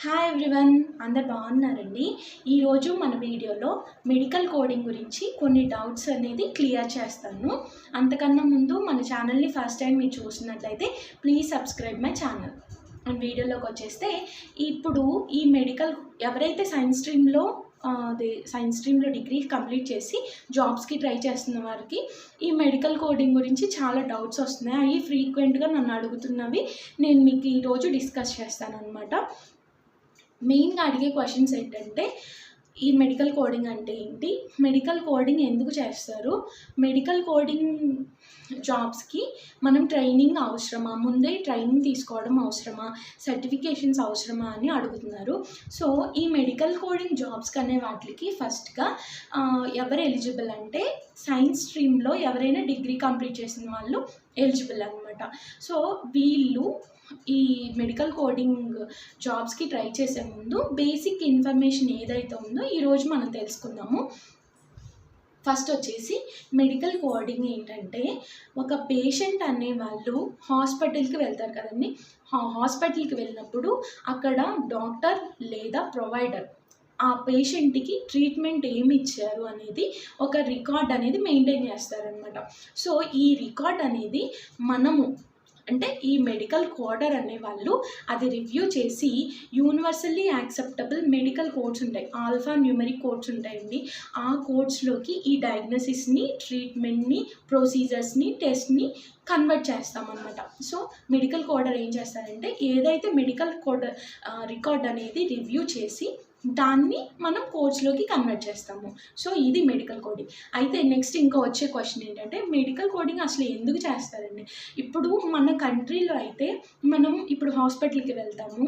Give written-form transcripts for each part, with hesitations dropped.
Hi everyone, అందరు బాగున్నారండి. ఈరోజు మన వీడియోలో మెడికల్ కోడింగ్ గురించి కొన్ని డౌట్స్ అనేది క్లియర్ చేస్తాను. అంతకన్నా ముందు మన ఛానల్ని ఫస్ట్ టైం మీరు చూసినట్లయితే please subscribe my channel. And వీడియోలోకి వచ్చేస్తే, ఇప్పుడు ఈ మెడికల్ ఎవరైతే సైన్స్ స్ట్రీమ్లో డిగ్రీ కంప్లీట్ చేసి జాబ్స్కి ట్రై చేస్తున్న వారికి ఈ మెడికల్ కోడింగ్ గురించి చాలా డౌట్స్ వస్తున్నాయి. అవి ఫ్రీక్వెంట్గా నన్ను అడుగుతున్నవి నేను మీకు ఈరోజు డిస్కస్ చేస్తాను అనమాట. మెయిన్గా అడిగే క్వశ్చన్స్ ఏంటంటే, ఈ మెడికల్ కోడింగ్ అంటే ఏంటి, మెడికల్ కోడింగ్ ఎందుకు చేస్తారు, మెడికల్ కోడింగ్ జాబ్స్కి మనం ట్రైనింగ్ అవసరమా, ముందే ట్రైనింగ్ తీసుకోవడం అవసరమా, సర్టిఫికేషన్స్ అవసరమా అని అడుగుతున్నారు. సో ఈ మెడికల్ కోడింగ్ జాబ్స్కి అనే వాటికి ఫస్ట్గా ఎవరు ఎలిజిబుల్ అంటే, సైన్స్ స్ట్రీమ్లో ఎవరైనా డిగ్రీ కంప్లీట్ చేసిన వాళ్ళు ఎలిజిబుల్ అనమాట. సో వీళ్ళు ఈ మెడికల్ కోడింగ్ జాబ్స్కి ట్రై చేసే ముందు బేసిక్ ఇన్ఫర్మేషన్ ఏదైతే ఉందో ఈరోజు మనం తెలుసుకుందాము. ఫస్ట్ వచ్చేసి మెడికల్ కోడింగ్ ఏంటంటే, ఒక పేషెంట్ అనేవాళ్ళు హాస్పిటల్కి వెళ్తారు కదండి. హాస్పిటల్కి వెళ్ళినప్పుడు అక్కడ డాక్టర్ లేదా ప్రొవైడర్ ఆ పేషెంట్కి ట్రీట్మెంట్ ఏమి ఇచ్చారు అనేది ఒక రికార్డ్ అనేది మెయింటైన్ చేస్తారనమాట. సో ఈ రికార్డ్ అనేది మనము అంటే ఈ మెడికల్ కోడర్ అనేవాళ్ళు అది రివ్యూ చేసి యూనివర్సల్లీ యాక్సెప్టబుల్ మెడికల్ కోడ్స్ ఉంటాయి, ఆల్ఫా న్యూమరిక్ కోడ్స్ ఉంటాయండి. ఆ కోడ్స్లోకి ఈ డయాగ్నోసిస్ని, ట్రీట్మెంట్ని, ప్రొసీజర్స్ని, టెస్ట్ని కన్వర్ట్ చేస్తామన్నమాట. సో మెడికల్ కోడర్ ఏం చేస్తారంటే, ఏదైతే మెడికల్ కోడర్ రికార్డ్ అనేది రివ్యూ చేసి దాన్ని మనం కోడ్స్లోకి కన్వర్ట్ చేస్తాము. సో ఇది మెడికల్ కోడింగ్. అయితే నెక్స్ట్ ఇంకా వచ్చే క్వశ్చన్ ఏంటంటే, మెడికల్ కోడింగ్ అసలు ఎందుకు చేస్తారండి. ఇప్పుడు మన కంట్రీలో అయితే మనం ఇప్పుడు హాస్పిటల్కి వెళ్తాము,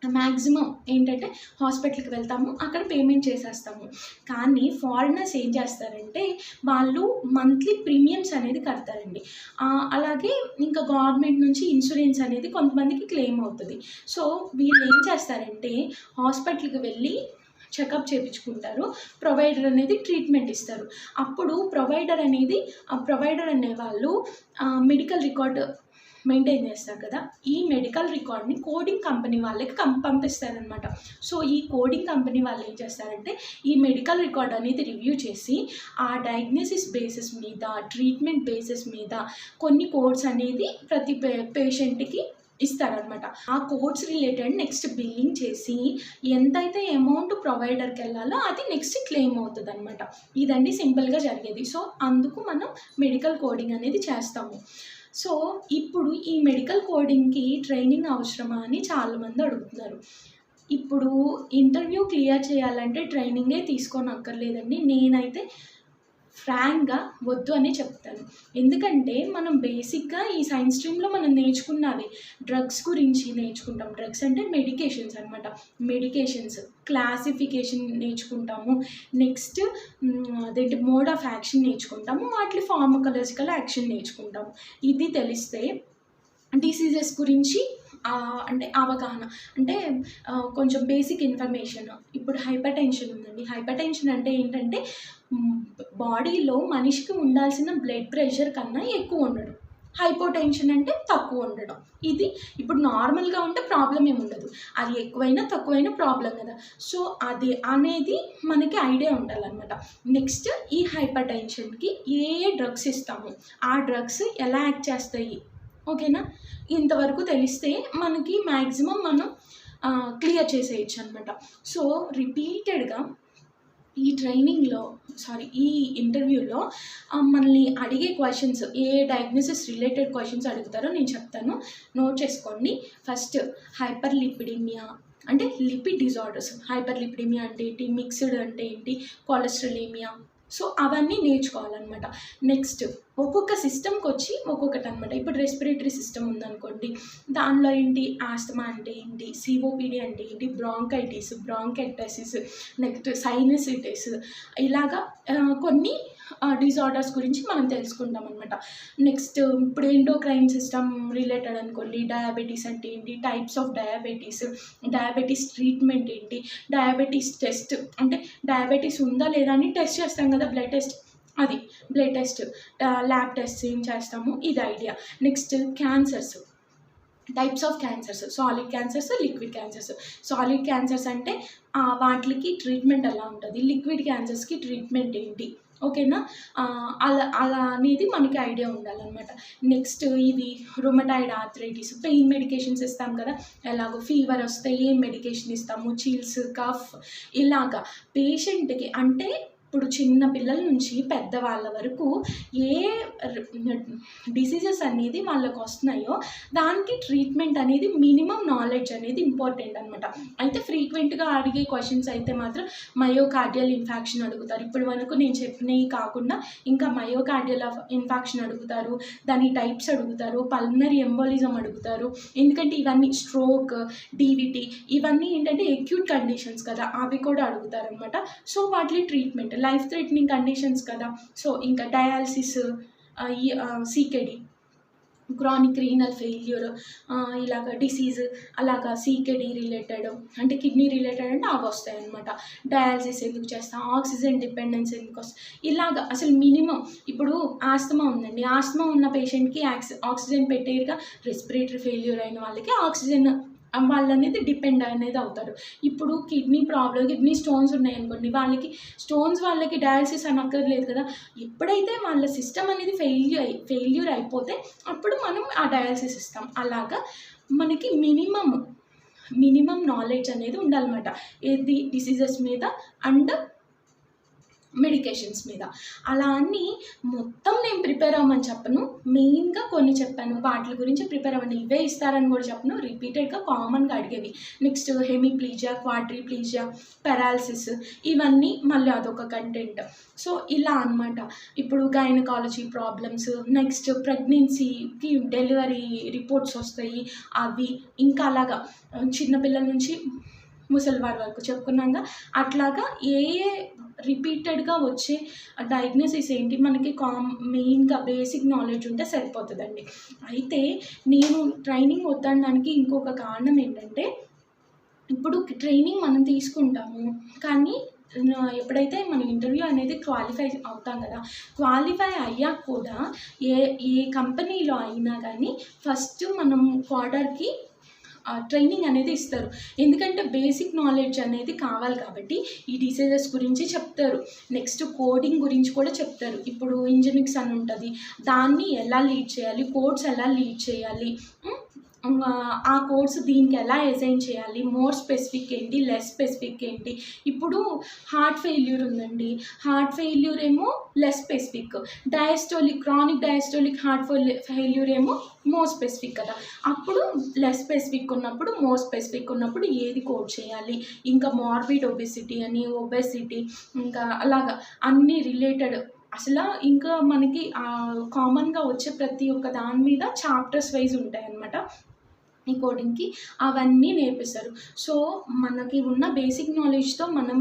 మ్యాక్సిమం ఏంటంటే హాస్పిటల్కి వెళ్తాము, అక్కడ పేమెంట్ చేసేస్తాము. కానీ ఫారినర్స్ ఏం చేస్తారంటే, వాళ్ళు మంత్లీ ప్రీమియమ్స్ అనేది కడతారండి. అలాగే ఇంకా గవర్నమెంట్ నుంచి ఇన్సూరెన్స్ అనేది కొంతమందికి క్లెయిమ్ అవుతుంది. సో వీళ్ళు ఏం చేస్తారంటే, హాస్పిటల్కి వెళ్ళి చెకప్ చేయించుకుంటారు, ప్రొవైడర్ అనేది ట్రీట్మెంట్ ఇస్తారు. అప్పుడు ప్రొవైడర్ అనేవాళ్ళు మెడికల్ రికార్డ్ మెయింటైన్ చేస్తారు కదా, ఈ మెడికల్ రికార్డ్ని కోడింగ్ కంపెనీ వాళ్ళకి పంపిస్తారనమాట. సో ఈ కోడింగ్ కంపెనీ వాళ్ళు ఏం చేస్తారంటే, ఈ మెడికల్ రికార్డ్ అనేది రివ్యూ చేసి ఆ డయాగ్నోసిస్ బేసిస్ మీద, ట్రీట్మెంట్ బేసిస్ మీద కొన్ని కోడ్స్ అనేది ప్రతి పేషెంట్కి ఇస్తారనమాట. ఆ కోడ్స్ రిలేటెడ్ నెక్స్ట్ బిల్లింగ్ చేసి ఎంతైతే అమౌంట్ ప్రొవైడర్కి వెళ్ళాలో అది నెక్స్ట్ క్లెయిమ్ అవుతుంది అనమాట. ఇదండి సింపుల్గా జరిగేది. సో అందుకు మనం మెడికల్ కోడింగ్ అనేది చేస్తాము. సో ఇప్పుడు ఈ మెడికల్ కోడింగ్కి ట్రైనింగ్ అవసరమా అని చాలామంది అడుగుతున్నారు. ఇప్పుడు ఇంటర్వ్యూ క్లియర్ చేయాలంటే ట్రైనింగే తీసుకోనక్కర్లేదండి. నేనైతే ఫ్రాంక్గా వద్దు అని చెప్తాను. ఎందుకంటే మనం బేసిక్గా ఈ సైన్స్ స్ట్రీమ్లో మనం నేర్చుకున్నవి డ్రగ్స్ గురించి నేర్చుకుంటాం. డ్రగ్స్ అంటే మెడికేషన్స్ అనమాట. మెడికేషన్స్ క్లాసిఫికేషన్ నేర్చుకుంటాము. నెక్స్ట్ అదేంటి మోడ్ ఆఫ్ యాక్షన్ నేర్చుకుంటాము. వాటి ఫార్మకలాజికల్ యాక్షన్ నేర్చుకుంటాము. ఇది తెలిస్తే డిసీజెస్ గురించి అంటే అవగాహన, అంటే కొంచెం బేసిక్ ఇన్ఫర్మేషన్. ఇప్పుడు హైపర్ టెన్షన్ ఉందండి. హైపర్ టెన్షన్ అంటే ఏంటంటే, బాడీలో మనిషికి ఉండాల్సిన బ్లడ్ ప్రెషర్ కన్నా ఎక్కువ ఉండడం. హైపోటెన్షన్ అంటే తక్కువ ఉండడం. ఇది ఇప్పుడు నార్మల్గా ఉంటే ప్రాబ్లం ఏమి ఉండదు, అది ఎక్కువైనా తక్కువైనా ప్రాబ్లం కదా. సో అది అనేది మనకి ఐడియా ఉండాలన్నమాట. నెక్స్ట్ ఈ హైపర్ టెన్షన్కి ఏ డ్రగ్స్ ఇస్తాము, ఆ డ్రగ్స్ ఎలా యాక్ట్ చేస్తాయి, ఓకేనా. ఇంతవరకు తెలిస్తే మనకి మ్యాక్సిమం మనం క్లియర్ చేసేయచ్చు అనమాట. సో రిపీటెడ్గా ఈ ఇంటర్వ్యూలో మనల్ని అడిగే క్వశ్చన్స్, ఏ డయాగ్నోసిస్ రిలేటెడ్ క్వశ్చన్స్ అడుగుతారో నేను చెప్తాను, నోట్ చేసుకోండి. ఫస్ట్ హైపర్ లిపిడిమియా అంటే లిపిడ్ డిజార్డర్స్. హైపర్ లిపిడిమియా అంటే ఏంటి, మిక్స్డ్ అంటే ఏంటి, కొలెస్ట్రాలేమియా. సో అవన్నీ నేర్చుకోవాలన్నమాట. నెక్స్ట్ ఒక్కొక్క సిస్టమ్కి వచ్చి ఒక్కొక్కటి అనమాట. ఇప్పుడు రెస్పిరేటరీ సిస్టమ్ ఉందనుకోండి, దానిలో ఏంటి ఆస్తమా అంటే ఏంటి, సిఓపిడి అంటే ఏంటి, బ్రాంకైటిస్, నెక్స్ట్ సైనసిటిస్, ఇలాగా కొన్ని డిజార్డర్స్ గురించి మనం తెలుసుకుంటాం అనమాట. నెక్స్ట్ ఇప్పుడు ఎండోక్రైన్ సిస్టమ్ రిలేటెడ్ అనుకోండి, డయాబెటీస్ అంటే ఏంటి, టైప్స్ ఆఫ్ డయాబెటీస్ ట్రీట్మెంట్ ఏంటి, డయాబెటీస్ టెస్ట్ అంటే డయాబెటీస్ ఉందా లేదా అని టెస్ట్ చేస్తాం కదా, బ్లడ్ టెస్ట్, అది బ్లడ్ టెస్ట్, ల్యాబ్ టెస్ట్ ఏం చేస్తాము, ఇది idea. Next cancers, types of cancers, solid cancers, liquid cancers. Solid cancers అంటే వాటికి ట్రీట్మెంట్ ఎలా ఉంటుంది, లిక్విడ్ క్యాన్సర్స్కి ట్రీట్మెంట్ ఏంటి, ఓకేనా. అలా అలా అనేది మనకి ఐడియా ఉండాలన్నమాట. నెక్స్ట్ ఇవి రుమటాయిడ్ ఆర్థరైటిస్, పెయిన్ మెడికేషన్స్ ఇస్తాం కదా, ఎలాగో ఫీవర్ వస్తే ఏం మెడికేషన్ ఇస్తాము, చిల్స్, కఫ్, ఇలాగా పేషెంట్కి అంటే ఇప్పుడు చిన్న పిల్లల నుంచి పెద్దవాళ్ళ వరకు ఏ డిసీజెస్ అనేది వాళ్ళకు వస్తున్నాయో దానికి ట్రీట్మెంట్ అనేది మినిమం నాలెడ్జ్ అనేది ఇంపార్టెంట్ అనమాట. అయితే ఫ్రీక్వెంట్గా అడిగే క్వశ్చన్స్ అయితే మాత్రం మయోకార్డియల్ ఇన్ఫాక్షన్ అడుగుతారు. ఇప్పటి వరకు నేను చెప్పినవి కాకుండా ఇంకా మయోకార్డియల్ ఇన్ఫాక్షన్ అడుగుతారు, దాని టైప్స్ అడుగుతారు, పల్మనరీ ఎంబోలిజం అడుగుతారు. ఎందుకంటే ఇవన్నీ స్ట్రోక్, డీవిటీ ఇవన్నీ ఏంటంటే ఎక్యూట్ కండిషన్స్ కదా, అవి కూడా అడుగుతారు అనమాట. సో వాటి ట్రీట్మెంట్ లైఫ్ థ్రెటనింగ్ కండిషన్స్ కదా. సో ఇంకా డయాలసిస్, సీకెడి, క్రానిక్ రీనల్ ఫెయిల్యూర్, ఇలాగ డిసీజ్, అలాగా సీకెడి రిలేటెడ్ అంటే కిడ్నీ రిలేటెడ్ అంటే అవి వస్తాయి అనమాట. డయాలసిస్ ఎందుకు చేస్తాం, ఆక్సిజన్ డిపెండెన్స్ ఎందుకు వస్తాయి, ఇలాగ అసలు మినిమం. ఇప్పుడు ఆస్తమా ఉందండి, ఆస్తమా ఉన్న పేషెంట్కి ఆక్సిజన్ పెట్టేరుగా, రెస్పిరేటరీ ఫెయిల్యూర్ అయిన వాళ్ళకి ఆక్సిజన్ వాళ్ళు అనేది డిపెండ్ అనేది అవుతారు. ఇప్పుడు కిడ్నీ స్టోన్స్ ఉన్నాయనుకోండి, వాళ్ళకి డయాలసిస్ అనక్కర్లేదు కదా. ఎప్పుడైతే వాళ్ళ సిస్టమ్ అనేది ఫెయిల్యూర్ అయిపోతే అప్పుడు మనం ఆ డయాలసిస్ ఇస్తాం. అలాగా మనకి మినిమం నాలెడ్జ్ అనేది ఉండాలన్నమాట, ఏది డిసీజెస్ మీద అండ్ మెడికేషన్స్ మీద. అలా అని మొత్తం నేను ప్రిపేర్ అవ్వమని చెప్పను, మెయిన్గా కొన్ని చెప్పాను, వాటి గురించి ప్రిపేర్ అవ్వండి. ఇవే ఇస్తారని కూడా చెప్పను, రిపీటెడ్గా కామన్గా అడిగేవి. నెక్స్ట్ హెమిప్లీజియా, క్వాడ్రిప్లీజియా, పెరాలసిస్, ఇవన్నీ మళ్ళీ అదొక కంటెంట్. సో ఇలా అనమాట. ఇప్పుడు గైనకాలజీ ప్రాబ్లమ్స్, నెక్స్ట్ ప్రెగ్నెన్సీకి డెలివరీ రిపోర్ట్స్ వస్తాయి అవి, ఇంకా అలాగా చిన్నపిల్లల నుంచి ముసలివారి వరకు చెప్పుకున్నాక అట్లాగా ఏ రిపీటెడ్గా వచ్చే డయాగ్నోసిస్ ఏంటి మనకి మెయిన్గా బేసిక్ నాలెడ్జ్ ఉంటే సరిపోతుందండి. అయితే నేను ట్రైనింగ్ వద్దనడానికి ఇంకొక కారణం ఏంటంటే, ఇప్పుడు ట్రైనింగ్ మనం తీసుకుంటాము కానీ ఎప్పుడైతే మన ఇంటర్వ్యూ అనేది క్వాలిఫై అవుతాం కదా, క్వాలిఫై అయ్యాక కూడా ఏ కంపెనీలో అయినా కానీ ఫస్ట్ మనం క్వార్టర్కి ట్రైనింగ్ అనేది ఇస్తారు. ఎందుకంటే బేసిక్ నాలెడ్జ్ అనేది కావాలి కాబట్టి ఈ డిసీజెస్ గురించి చెప్తారు, నెక్స్ట్ కోడింగ్ గురించి కూడా చెప్తారు. ఇప్పుడు ఇంజనీరింగ్స్ అని ఉంటుంది, దాన్ని ఎలా లీడ్ చేయాలి, కోడ్స్ ఎలా లీడ్ చేయాలి, ఆ కోర్స్ దీనికి ఎలా అసైన్ చేయాలి, మోర్ స్పెసిఫిక్ ఏంటి, లెస్ స్పెసిఫిక్ ఏంటి. ఇప్పుడు హార్ట్ ఫెయిల్యూర్ ఉందండి, హార్ట్ ఫెయిల్యూర్ ఏమో less specific, chronic diastolic heart failure ఏమో మోర్ స్పెసిఫిక్ కదా. అప్పుడు లెస్ స్పెసిఫిక్ ఉన్నప్పుడు, మోర్ స్పెసిఫిక్ ఉన్నప్పుడు ఏది కోడ్ చేయాలి. ఇంకా మార్బిడ్ ఒబెసిటీ అని, ఒబెసిటీ, ఇంకా అలాగా అన్ని రిలేటెడ్ అసలు ఇంకా మనకి కామన్గా వచ్చే ప్రతి ఒక్క దాని మీద చాప్టర్స్ వైజ్ ఉంటాయి అన్నమాట. ఈ కోడింగ్కి అవన్నీ నేర్పిస్తారు. సో మనకి ఉన్న బేసిక్ నాలెడ్జ్తో మనం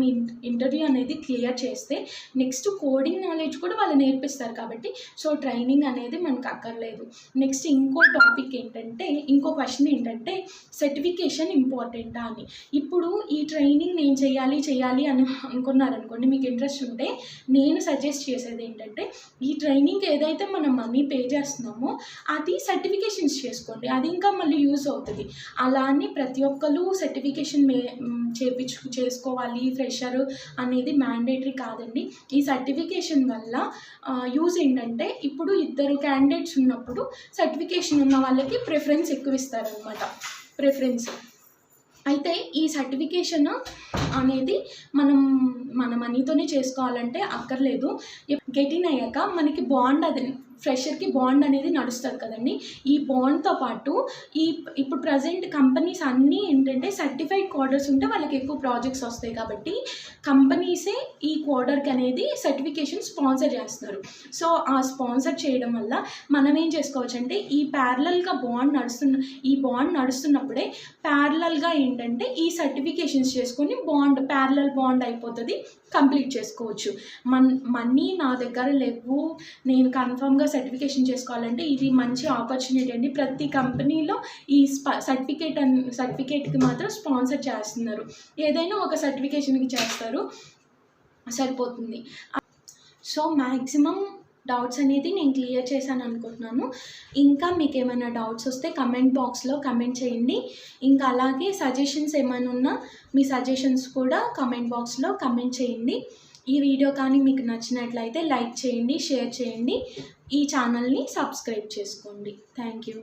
ఇంటర్వ్యూ అనేది క్లియర్ చేస్తే నెక్స్ట్ కోడింగ్ నాలెడ్జ్ కూడా వాళ్ళు నేర్పిస్తారు కాబట్టి సో ట్రైనింగ్ అనేది మనకు అక్కర్లేదు. నెక్స్ట్ ఇంకో టాపిక్ ఏంటంటే, ఇంకో క్వశ్చన్ ఏంటంటే సర్టిఫికేషన్ ఇంపార్టెంటా అని. ఇప్పుడు ఈ ట్రైనింగ్ నేను చేయాలి అని అనుకున్నారనుకోండి, మీకు ఇంట్రెస్ట్ ఉంటే నేను సజెస్ట్ చేసేది ఏంటంటే, ఈ ట్రైనింగ్ ఏదైతే మనం మనీ పే చేస్తున్నామో అది సర్టిఫికేషన్స్ చేసుకోండి, అది ఇంకా మళ్ళీ యూజ్ అవుతుంది. అలా అని ప్రతి ఒక్కరు సర్టిఫికేషన్ చేసుకోవాలి, ఫ్రెషర్ అనేది మ్యాండేటరీ కాదండి. ఈ సర్టిఫికేషన్ వల్ల యూజ్ ఏంటంటే, ఇప్పుడు ఇద్దరు క్యాండిడేట్స్ ఉన్నప్పుడు సర్టిఫికేషన్ ఉన్న వాళ్ళకి ప్రిఫరెన్స్ ఎక్కువ ఇస్తారనమాట. అయితే ఈ సర్టిఫికేషన్ అనేది మన మనీతోనే చేసుకోవాలంటే అక్కర్లేదు. గెటిన్ అయ్యాక మనకి బాండ్, అది ఫ్రెషర్కి బాండ్ అనేది నడుస్తుంది కదండి. ఈ బాండ్తో పాటు ఇప్పుడు ప్రజెంట్ కంపెనీస్ అన్నీ ఏంటంటే సర్టిఫైడ్ కోడర్స్ ఉంటే వాళ్ళకి ఎక్కువ ప్రాజెక్ట్స్ వస్తాయి కాబట్టి కంపెనీసే ఈ కోడర్కి అనేది సర్టిఫికేషన్ స్పాన్సర్ చేస్తున్నారు. సో ఆ స్పాన్సర్ చేయడం వల్ల మనం ఏం చేసుకోవచ్చు అంటే, ఈ బాండ్ నడుస్తున్నప్పుడే ప్యారలల్గా ఏంటంటే ఈ సర్టిఫికేషన్స్ చేసుకొని ప్యారలల్ బాండ్ అయిపోతుంది, కంప్లీట్ చేసుకోవచ్చు. మనీ నా దగ్గర లేవు, నేను కన్ఫర్మ్గా సర్టిఫికేషన్ చేసుకోవాలంటే ఇది మంచి ఆపర్చునిటీ అండి. ప్రతి కంపెనీలో ఈ సర్టిఫికేట్కి మాత్రం స్పాన్సర్ చేస్తున్నారు. ఏదైనా ఒక సర్టిఫికేషన్కి చేస్తారు, సరిపోతుంది. సో మ్యాక్సిమం డౌట్స్ అనేది నేను క్లియర్ చేశాను అనుకుంటున్నాను. ఇంకా మీకు ఏమైనా డౌట్స్ వస్తే కమెంట్ బాక్స్లో కమెంట్ చేయండి. ఇంకా అలాగే సజెషన్స్ ఏమైనా ఉన్నా మీ సజెషన్స్ కూడా కమెంట్ బాక్స్లో కమెంట్ చేయండి. ఈ వీడియో కానీ మీకు నచ్చినట్లయితే లైక్ చేయండి, షేర్ చేయండి, ఈ ఛానల్ని సబ్స్క్రైబ్ చేసుకోండి. Thank you.